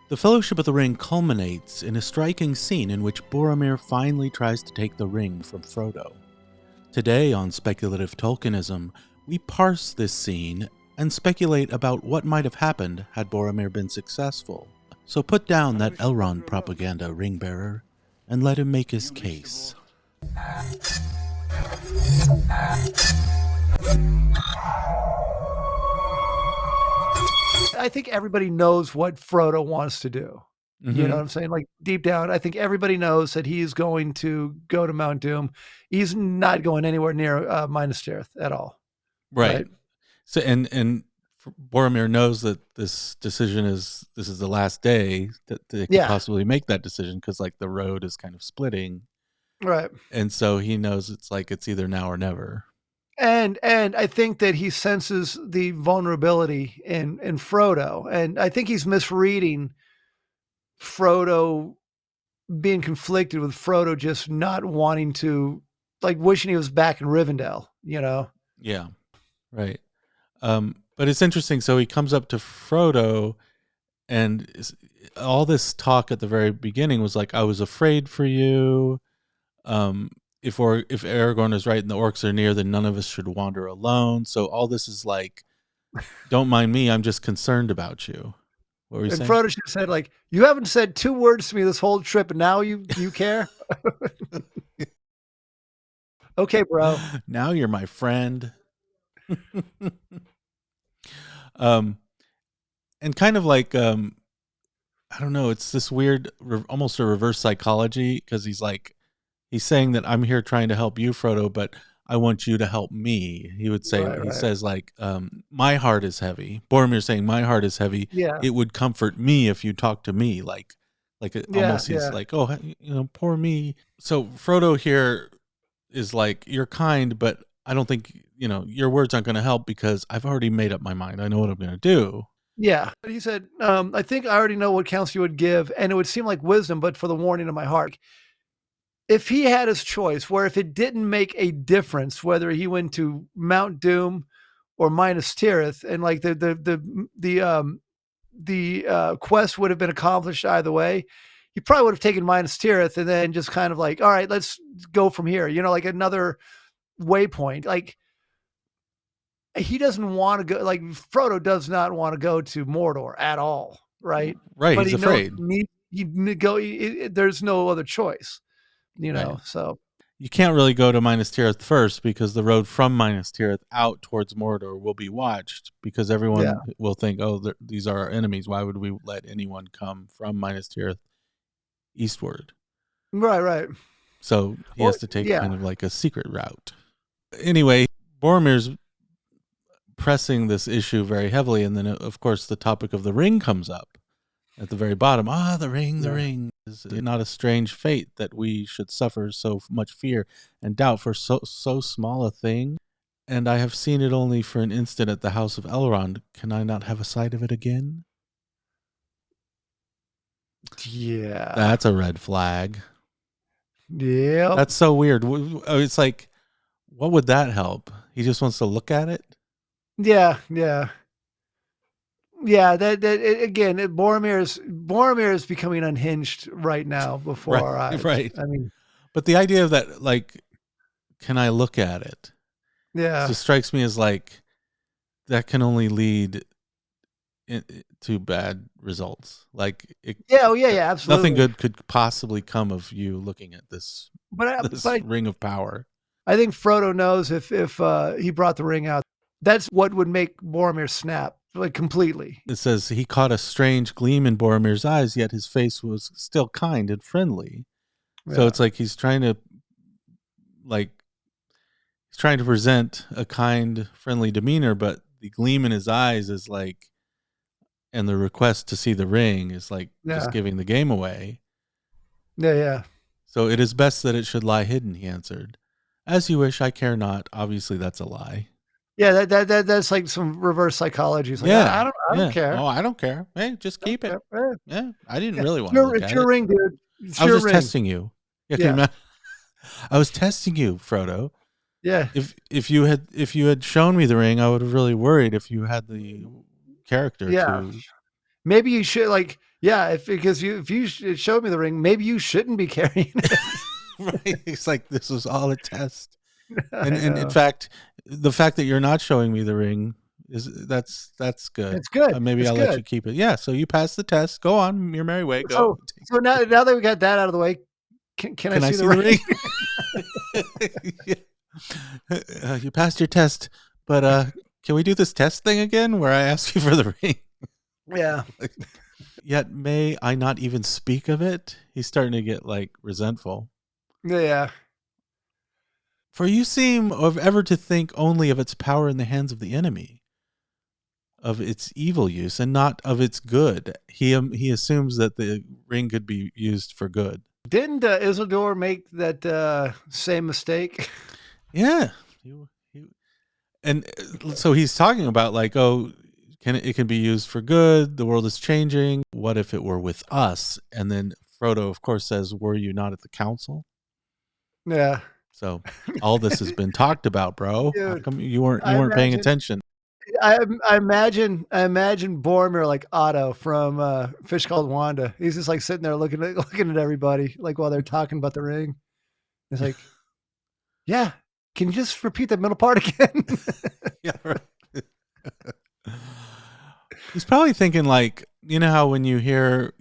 The Fellowship of the Ring culminates in a striking scene in which Boromir finally tries to take the ring from Frodo. Today on Speculative Tolkienism, we parse this scene and speculate about what might have happened had Boromir been successful. So put down that Elrond propaganda, ring-bearer, and let him make his case. I think everybody knows what Frodo wants to do. You know what I'm saying? Like deep down, I think everybody knows that he's going to go to Mount Doom. He's not going anywhere near Minas Tirith at all. Right. So and Boromir knows that this is the last day that they could possibly make that decision, because like the road is kind of splitting. Right. And so he knows it's either now or never. And I think that he senses the vulnerability in Frodo, and I think he's misreading Frodo being conflicted with Frodo just not wanting to, like wishing he was back in Rivendell, you know? Yeah. Right. But it's interesting. So he comes up to Frodo, and all this talk at the very beginning was like, I was afraid for you. If Aragorn is right and the orcs are near, then none of us should wander alone. So all this is like, don't mind me, I'm just concerned about you. What were you saying? Frodo should have said, like, you haven't said 2 words to me this whole trip, and now you care? Okay, bro. Now you're my friend. And kind of like, I don't know, it's this weird, almost a reverse psychology, because he's saying that I'm here trying to help you, Frodo, but I want you to help me. He would say, he says like, my heart is heavy. Boromir saying, my heart is heavy. Yeah. It would comfort me if you talk to me. Almost he's like, oh, poor me. So Frodo here is like, you're kind, but I don't think, your words aren't going to help, because I've already made up my mind. I know what I'm going to do. Yeah. He said, I think I already know what counsel you would give, and it would seem like wisdom, but for the warning of my heart. If he had his choice, where if it didn't make a difference whether he went to Mount Doom or Minas Tirith, and like the quest would have been accomplished either way, he probably would have taken Minas Tirith and then just kind of like, all right, let's go from here. Like another waypoint. Like he doesn't want to go. Like Frodo does not want to go to Mordor at all, right? Right. But he's afraid. There's no other choice. Right. So you can't really go to Minas Tirith first, because the road from Minas Tirith out towards Mordor will be watched, because everyone will think, oh, these are our enemies. Why would we let anyone come from Minas Tirith eastward? Right. So he has to take kind of like a secret route. Anyway, Boromir's pressing this issue very heavily, and then of course the topic of the ring comes up at the very bottom. The ring is not a strange fate that we should suffer so much fear and doubt for so small a thing. And I have seen it only for an instant at the house of Elrond. Can I not have a sight of it again? Yeah. That's a red flag. Yeah. That's so weird. It's like, what would that help? He just wants to look at it? Yeah. Boromir is becoming unhinged right now before our eyes. Right. I mean, but the idea of that, like, can I look at it? Yeah. It just strikes me as like, that can only lead to bad results. Like, absolutely. Nothing good could possibly come of you looking at this ring of power. I think Frodo knows if he brought the ring out, that's what would make Boromir snap. Like completely. It says he caught a strange gleam in Boromir's eyes, yet his face was still kind and friendly. Yeah. So it's like he's trying to present a kind, friendly demeanor, but the gleam in his eyes is like, and the request to see the ring is like just giving the game away. Yeah. So it is best that it should lie hidden, he answered. As you wish, I care not. Obviously, that's a lie. Yeah, that's like some reverse psychology. It's like, I don't care. Oh, I don't care. Hey, just keep it. Yeah, I didn't really want to look at it. It's your ring, dude. I was just testing you. I was testing you, Frodo. Yeah. If you had shown me the ring, I would have really worried if you had the character to. Maybe you should, like, Yeah, because if you showed me the ring, maybe you shouldn't be carrying it. Right? It's like this was all a test. I And in know. fact, the fact that you're not showing me the ring that's good. It's good. Maybe It's I'll let good. you keep it. Yeah. So you passed the test. Go on your merry way. Go. So now that we got that out of the way, can I Can I see see the ring? Yeah. You passed your test, but can we do this test thing again where I ask you for the ring? Yeah. Yet may I not even speak of it? He's starting to get like resentful. Yeah. For you seem of ever to think only of its power in the hands of the enemy, of its evil use, and not of its good. He assumes that the ring could be used for good. Didn't Isildur make that same mistake? Yeah. And so he's talking about like, oh, it can be used for good. The world is changing. What if it were with us? And then Frodo, of course, says, "Were you not at the council?" Yeah. So all this has been talked about, bro. How Dude, come you weren't I paying imagine attention? I imagine Boromir like Otto from Fish Called Wanda. He's just like sitting there looking at everybody like while they're talking about the ring. It's like, yeah, can you just repeat that middle part again? Yeah, right. He's probably thinking like, you know how when you hear,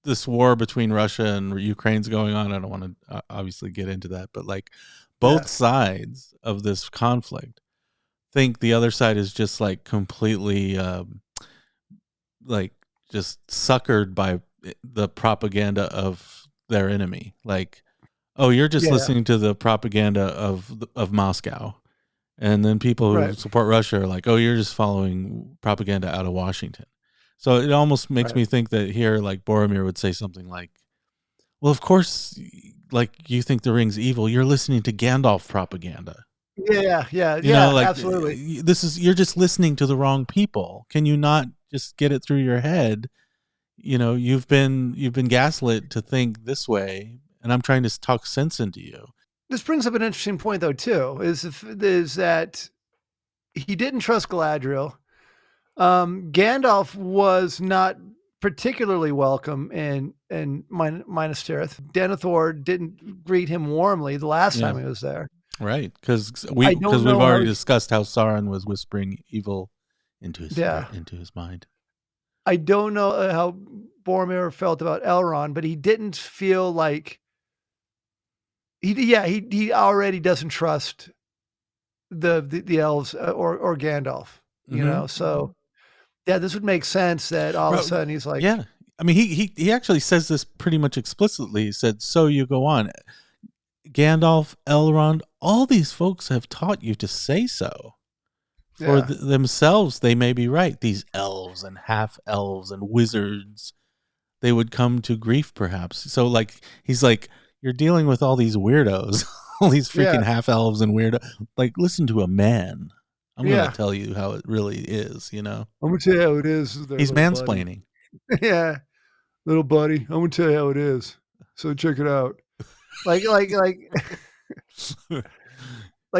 this war between Russia and Ukraine's going on, I don't want to obviously get into that, but like both Yeah. sides of this conflict think the other side is just like completely like just suckered by the propaganda of their enemy. Like, oh, you're just Yeah. listening to the propaganda of Moscow. And then people who Right. support Russia are like, oh, you're just following propaganda out of Washington. So it almost makes me think that here, like Boromir would say something like, well, of course, like you think the ring's evil. You're listening to Gandalf propaganda. Yeah. Like Absolutely. you're just listening to the wrong people. Can you not just get it through your head? You've been gaslit to think this way, and I'm trying to talk sense into you. This brings up an interesting point, though, too, is that he didn't trust Galadriel. Gandalf was not particularly welcome in Minas Tirith. Denethor didn't greet him warmly the last time he was there. Right, because I don't we've know already discussed how Sauron was whispering evil into his into his mind. I don't know how Boromir felt about Elrond, but he didn't feel like he already doesn't trust the elves or Gandalf, So yeah, this would make sense that all of a sudden he's like, yeah. I mean, he actually says this pretty much explicitly. He said, "So you go on, Gandalf, Elrond, all these folks have taught you to say so. For themselves, they may be right. These elves and half elves and wizards, they would come to grief, perhaps." So, like, he's like, you're dealing with all these weirdos, all these freaking half elves and weirdo. Like, listen to a man. I'm going to tell you how it really is. I'm going to tell you how it is. He's mansplaining. Yeah, little buddy. I'm going to tell you how it is. So check it out. Like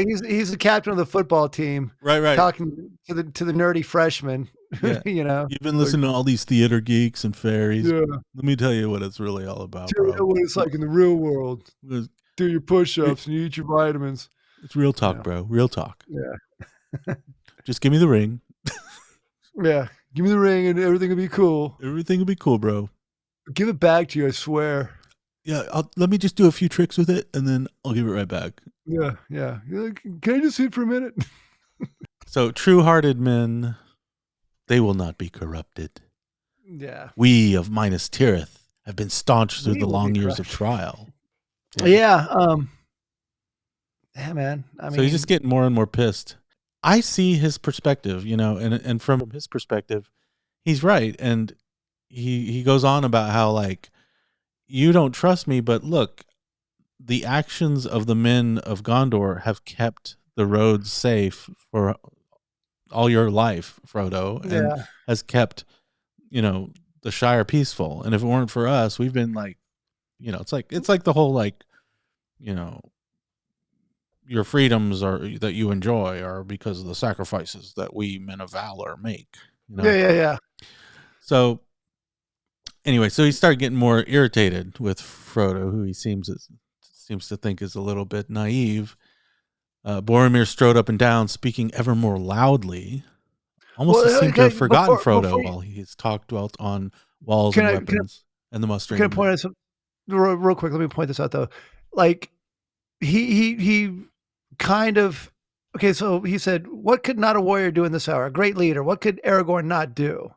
he's the captain of the football team, right? Talking to the nerdy freshman. Yeah. You've been listening to all these theater geeks and fairies. Yeah. Let me tell you what it's really all about, bro. Tell you what it's like in the real world. Do your push-ups and you eat your vitamins. It's real talk, bro. Real talk. Yeah. Just give me the ring. Yeah. Give me the ring and everything will be cool. Everything will be cool, bro. Give it back to you, I swear. Yeah, let me just do a few tricks with it, and then I'll give it right back. Yeah. Can I just see it for a minute? So, true-hearted men, they will not be corrupted. Yeah. We of Minas Tirith have been staunch through the long years of trial. Yeah. Yeah, man. I mean, so he's just getting more and more pissed. I see his perspective, and from his perspective, he's right. And he goes on about how, like, you don't trust me, but look, the actions of the men of Gondor have kept the roads safe for all your life, Frodo, and has kept, the Shire peaceful. And if it weren't for us, we've been like, it's like the whole, like, your freedoms that you enjoy are because of the sacrifices that we men of valor make. Yeah. So Anyway, so he started getting more irritated with Frodo, who he seems to think is a little bit naive. Boromir strode up and down, speaking ever more loudly. Almost he seemed to have forgotten Frodo while he's talked dwelt on walls and weapons and the mustering. Can I point out some real quick? Let me point this out though. Like he kind of okay. So he said, "What could not a warrior do in this hour? A great leader. What could Aragorn not do?"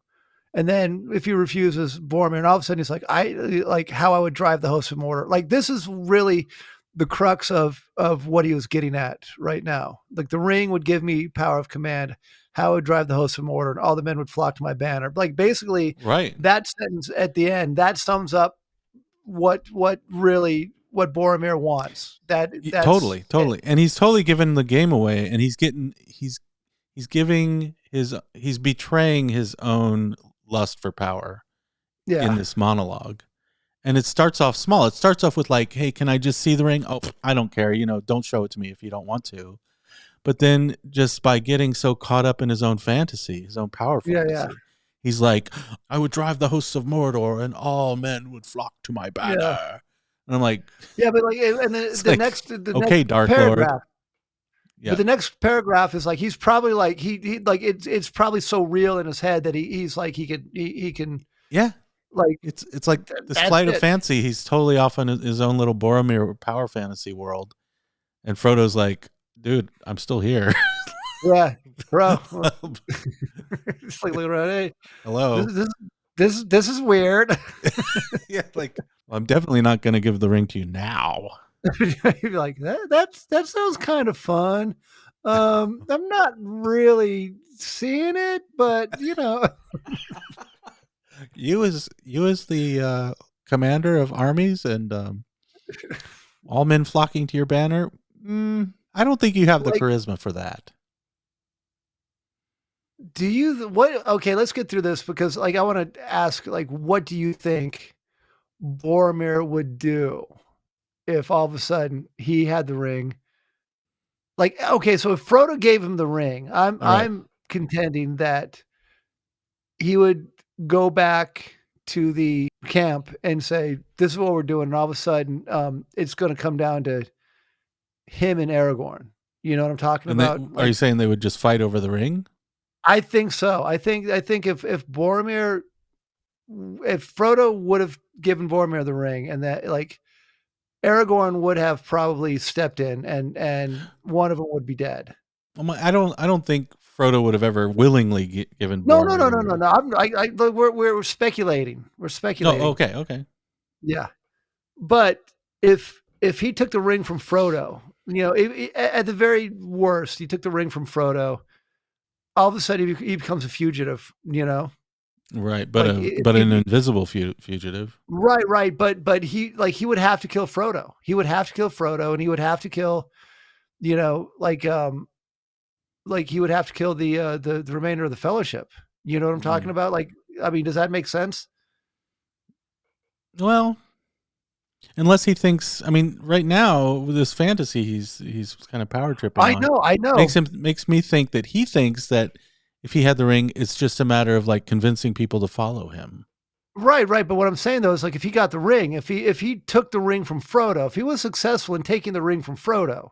And then if he refuses Boromir, and all of a sudden he's like, "I like how I would drive the host of Mordor." Like this is really the crux of what he was getting at right now. Like the ring would give me power of command. How I would drive the host of Mordor, and all the men would flock to my banner. Like basically, right. That sentence at the end that sums up what Boromir wants. That's totally, and he's totally giving the game away, and he's betraying his own lust for power in this monologue. And it starts off small. It starts off with like, "Hey, can I just see the ring?" "Oh, I don't care. Don't show it to me if you don't want to." But then just by getting so caught up in his own fantasy, his own power fantasy, he's like, "I would drive the hosts of Mordor and all men would flock to my banner." Yeah. And I'm like, yeah, but like, and the next Dark paragraph, Lord. Yeah. But the next paragraph is like, he's probably like, he like, it's probably so real in his head that he's like, he can. Yeah. Like it's like this flight of fancy. He's totally off in his own little Boromir power fantasy world, and Frodo's like, "Dude, I'm still here." Yeah, bro. It's like looking around. Hey, hello. This is weird. Yeah, like, well, I'm definitely not going to give the ring to you now. You'd be like, that sounds kind of fun. I'm not really seeing it, but You as the commander of armies and all men flocking to your banner, I don't think you have the charisma for that. Do you? What? Okay, let's get through this because, like, I want to ask, like, what do you think Boromir would do if all of a sudden he had the ring? Like, okay, so if Frodo gave him the ring, I'm contending that he would go back to the camp and say, "This is what we're doing," and all of a sudden, it's going to come down to him and Aragorn. You know what I'm talking about? Are you saying they would just fight over the ring? I think so. I think if Boromir, if Frodo would have given Boromir the ring, and that like Aragorn would have probably stepped in, and one of them would be dead. I don't think Frodo would have ever willingly given. No. We're speculating. We're speculating. Oh, okay. Yeah, but if he took the ring from Frodo, at the very worst, he took the ring from Frodo. All of a sudden, he becomes a fugitive. Right, but an invisible fugitive. Right. But he would have to kill Frodo. He would have to kill Frodo, and he would have to kill, he would have to kill the remainder of the Fellowship. You know what I'm talking about? Like, I mean, does that make sense? Well, unless he thinks, I mean, right now with this fantasy, he's kind of power tripping. I know. Makes me think that he thinks that if he had the ring, it's just a matter of like convincing people to follow him. Right. But what I'm saying though is like, if he got the ring, if he took the ring from Frodo, if he was successful in taking the ring from Frodo,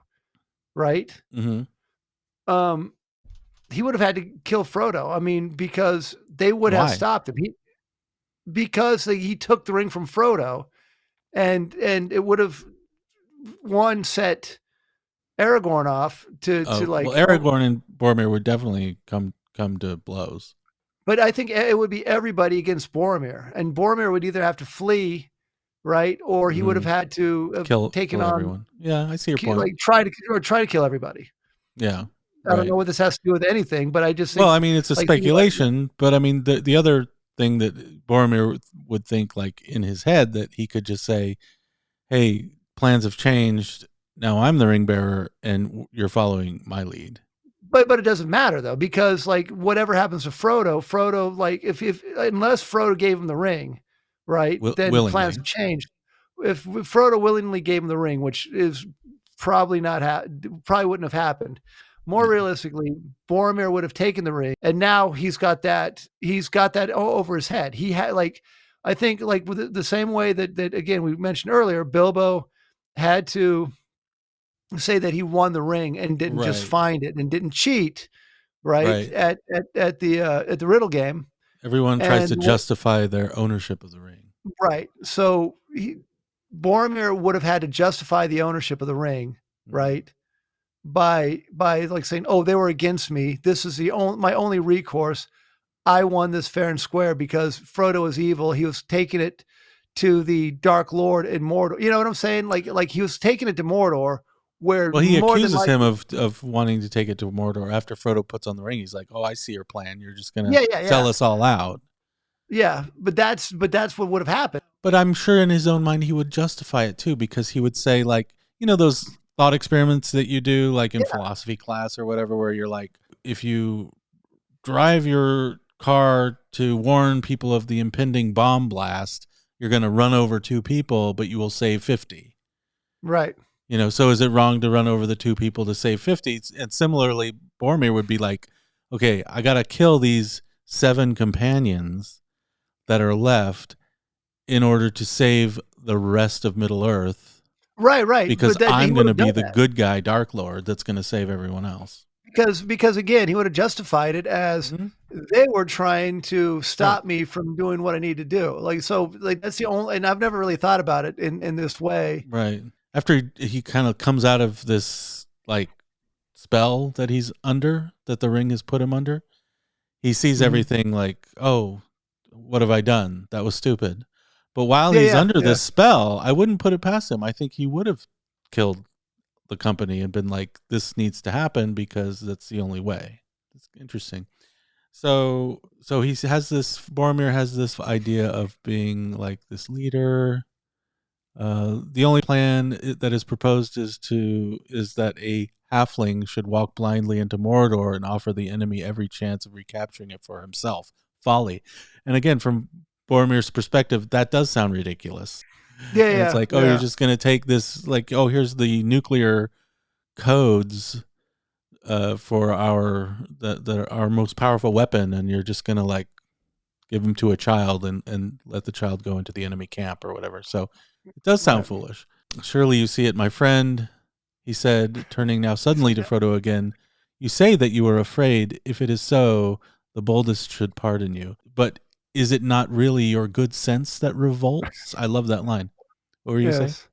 right? Mm-hmm. He would have had to kill Frodo. I mean, because they would have stopped him. Because he took the ring from Frodo, and it would have set Aragorn off to like. Well, Aragorn and Boromir would definitely come to blows. But I think it would be everybody against Boromir, and Boromir would either have to flee, right, or he would have had to have kill on everyone. Yeah, I see your point. Like try to kill everybody. Yeah. I don't know what this has to do with anything, but I just think, well, I mean, it's a speculation, but I mean, the other thing that Boromir would think, like in his head, that he could just say, "Hey, plans have changed. Now I'm the ring bearer, and you're following my lead." But it doesn't matter though, because like whatever happens to Frodo, like if unless Frodo gave him the ring, right, then willingly. Plans have changed. If Frodo willingly gave him the ring, which is probably probably wouldn't have happened. More realistically, Boromir would have taken the ring, and now he's got that over his head. He had like I think like with the same way that again we mentioned earlier, Bilbo had to say that he won the ring and didn't just Right. find it and didn't cheat, right? Right. At the riddle game. Everyone tries And to justify their ownership of the ring. right. So Boromir would have had to justify the ownership of the ring, right? By like saying, "Oh, they were against me. This is my only recourse. I won this fair and square because Frodo is evil. He was taking it to the Dark Lord in Mordor." You know what I'm saying? Like he was taking it to Mordor, where Well, he more than accuses him likely, of wanting to take it to Mordor after Frodo puts on the ring. He's like, "Oh, I see your plan. You're just gonna yeah, yeah, sell yeah, us all out." yeah. But that's what would have happened. But I'm sure in his own mind he would justify it too, because he would say, like, those thought experiments that you do, like in Yeah, philosophy class or whatever, where you're like, if you drive your car to warn people of the impending bomb blast, you're going to run over two people, but you will save 50. right. So is it wrong to run over the two people to save 50? And similarly, Boromir would be like, okay, I got to kill these 7 companions that are left in order to save the rest of Middle Earth, Right, right. because But that he I'm would going to have be done the that good guy, Dark Lord, that's going to save everyone else. because again, he would have justified it as Mm-hmm. they were trying to Right. stop me from doing what I need to do. Like so, like that's the only. And I've never really thought about it in this way. Right. After he kind of comes out of this like spell that he's under, that the ring has put him under, he sees Mhm. everything like, oh, what have I done? That was stupid. But while Yeah, he's yeah, under yeah. this spell, I wouldn't put it past him. I think he would have killed the company and been like, this needs to happen because that's the only way. It's interesting. So he has this, Boromir has this idea of being like this leader. The only plan that is proposed is that a halfling should walk blindly into Mordor and offer the enemy every chance of recapturing it for himself. Folly. And again, from Boromir's perspective, that does sound ridiculous. Yeah, And it's yeah, like, oh, you're yeah. just going to take this, like, oh, here's the nuclear codes for our most powerful weapon, and you're just going to like give them to a child and let the child go into the enemy camp or whatever. So it does sound Right. foolish. Surely you see it, my friend, he said, turning now suddenly to Frodo again. You say that you are afraid. If it is so, the boldest should pardon you. But is it not really your good sense that revolts? I love that line. What were you saying? Yes.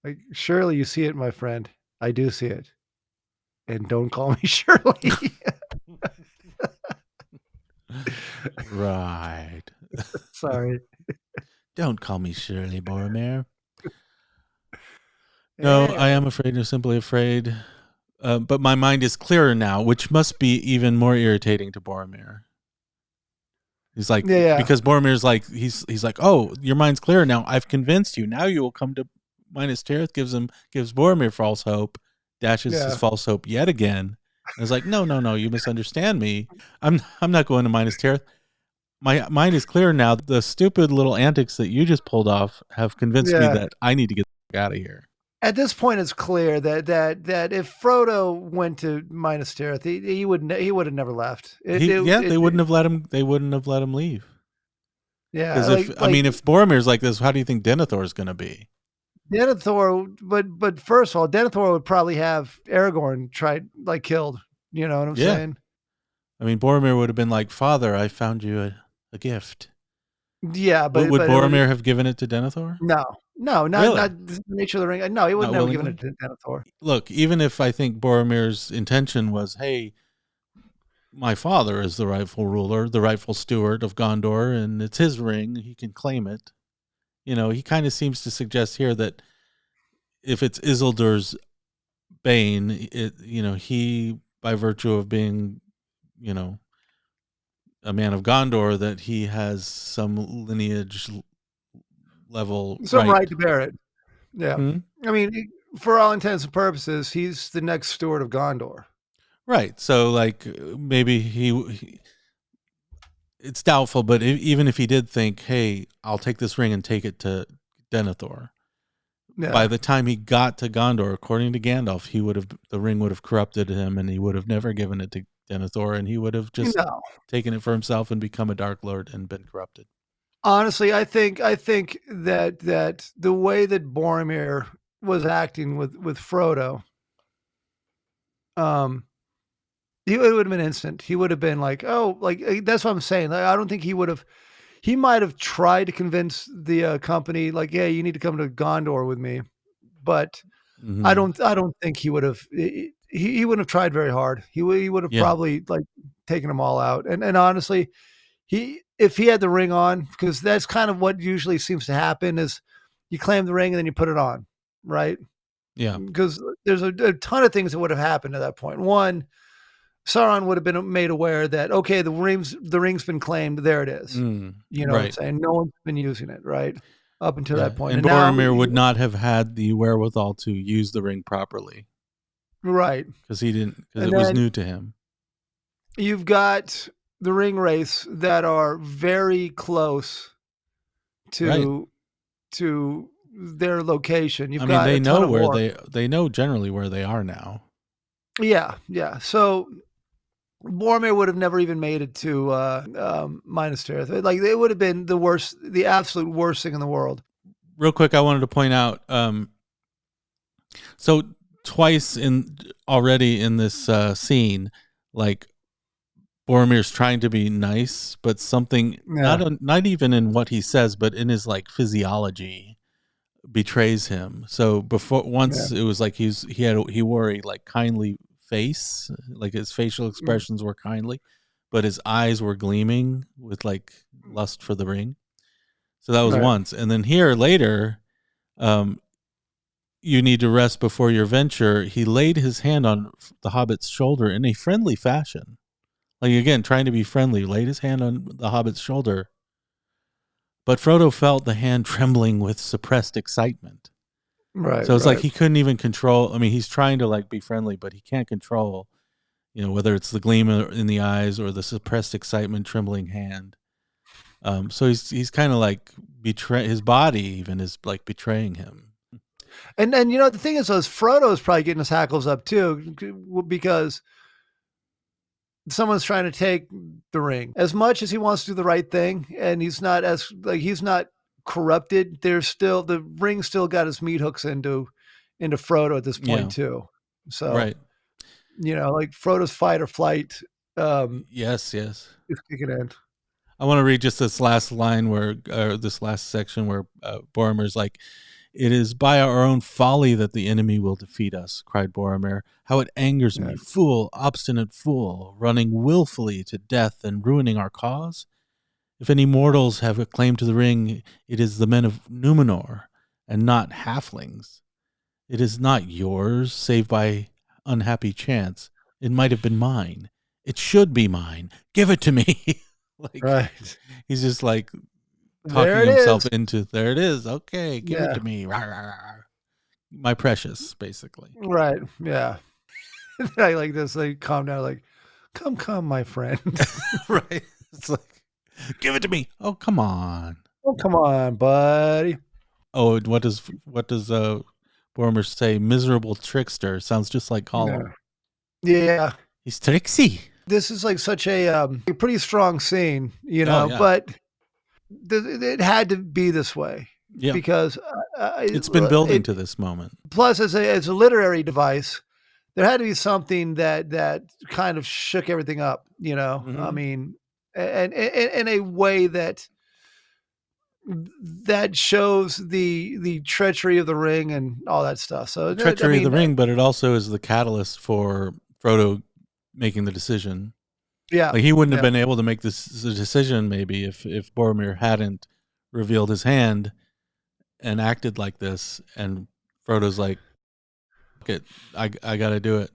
Like surely you see it, my friend. I do see it, and don't call me Shirley. Right. Sorry. Don't call me Shirley, Boromir. No, I Anyway. am afraid or simply afraid. But my mind is clearer now, which must be even more irritating to Boromir. He's like, Yeah, yeah, because Boromir's like, he's like, oh, your mind's clear now. I've convinced you. Now you will come to Minas Tirith. Gives Boromir false hope, dashes his yeah. false hope yet again. And it's like, no, no, no, you misunderstand me. I'm not going to Minas Tirith. My mind is clear now. The stupid little antics that you just pulled off have convinced me Yeah. that I need to get out of here. At this point, it's clear that if Frodo went to Minas Tirith, he would have never left. They wouldn't have let him. They wouldn't have let him leave. Yeah, Because if Boromir's like this, how do you think Denethor is going to be? Denethor, but first of all, Denethor would probably have Aragorn killed. You know what I'm Yeah, saying? I mean, Boromir would have been like, "Father, I found you a gift." Yeah, Would but it would Boromir have given it to Denethor? no, no, not Really? the nature of the ring. No, he would Not never given willingly? it to Denethor. Look, even if I think Boromir's intention was, "Hey, my father is the rightful ruler, the rightful steward of Gondor, and it's his ring; he can claim it." He kind of seems to suggest here that if it's Isildur's bane, he, by virtue of being, you know, a man of Gondor, that he has some lineage level Some right. right to bear it. Yeah, Hmm? I mean, for all intents and purposes, he's the next steward of Gondor. Right. So, like, maybe it's doubtful, but even if he did think, hey, I'll take this ring and take it to Denethor, by Yeah, the time he got to Gondor, according to Gandalf, the ring would have corrupted him, and he would have never given it to Denethor, and he would have just no, taken it for himself and become a Dark Lord and been corrupted. Honestly, I think that the way that Boromir was acting with Frodo, um, it would have been instant. He would have been like, "Oh," like, that's what I'm saying. Like, I don't think he would have. He might have tried to convince the, company, like, "Yeah, you need to come to Gondor with me," but Mm-hmm. I don't think he would have. He wouldn't have tried very hard. He would have Yeah. probably, like, taken them all out. And honestly, if he had the ring on, because that's kind of what usually seems to happen is you claim the ring and then you put it on, right? Yeah. Because there's a ton of things that would have happened at that point. One, Sauron would have been made aware that, okay, the ring's been claimed. There it is. You know what I'm Right. saying? No one's been using it, right? Up until Yeah. that point. And And now, Boromir would not have had the wherewithal to use the ring properly right. because he didn't, because And it was then new to him. you've got the ring wraiths that are very close Right. to their location. You've I mean, got a they ton know of where orcs. they know generally where they are now. Yeah, yeah. So Boromir would have never even made it to Minas Tirith. Like, it would have been the worst, the absolute worst thing in the world. Real quick, I wanted to point out, so twice in already in this scene, like Boromir's trying to be nice, but something Yeah, not even in what he says, but in his like physiology betrays him. So before yeah, once it was like he wore a like kindly face, like his facial expressions were kindly, but his eyes were gleaming with like lust for the ring. So that was right, once, and then here later, um, you need to rest before your venture. He laid his hand on the hobbit's shoulder in a friendly fashion. Like again, trying to be friendly, laid his hand on the hobbit's shoulder. But Frodo felt the hand trembling with suppressed excitement. right, So it's like right, he couldn't even control. I mean, he's trying to like be friendly, but he can't control, whether it's the gleam in the eyes or the suppressed excitement, trembling hand. So he's kind of like his body even is like betraying him. and the thing is Frodo's probably getting his hackles up too, because someone's trying to take the ring. As much as he wants to do the right thing, and he's not corrupted, there's still the ring still got his meat hooks into Frodo at this Yeah, point too. So, right. like Frodo's fight or flight Yes, yes. is kicking in. I want to read just this last line this last section where Boromir's like, "It is by our own folly that the enemy will defeat us," cried Boromir. "How it angers Yeah, me, fool, obstinate fool, running willfully to death and ruining our cause. If any mortals have a claim to the ring, it is the men of Numenor, and not halflings. It is not yours, save by unhappy chance. It might have been mine. It should be mine. Give it to me." Like right. he's just like There talking it himself is. into, there it is. Okay, give it Yeah, to me. Rawr, rawr, rawr. My precious, basically. right. Yeah. I like this. Like, calm down. Like, come, my friend. Right. It's like, give it to me. Oh, come on. Oh, come on, buddy. Oh, what does Boromir say? Miserable trickster. Sounds just like Yeah. Gollum. Yeah. He's tricksy. This is like such a pretty strong scene, Oh yeah. but it had to be this way Yeah. because It's been building to this moment. plus as a literary device, there had to be something that kind of shook everything up. I Mm-hmm. mean, and in a way that shows the treachery of the ring and all that stuff. So The I treachery of the mean, ring, but it also is the catalyst for Frodo making the decision. yeah, Like he wouldn't have yeah, been able to make this decision maybe if Boromir hadn't revealed his hand and acted like this. And Frodo's like, "Fuck it, I got to do it."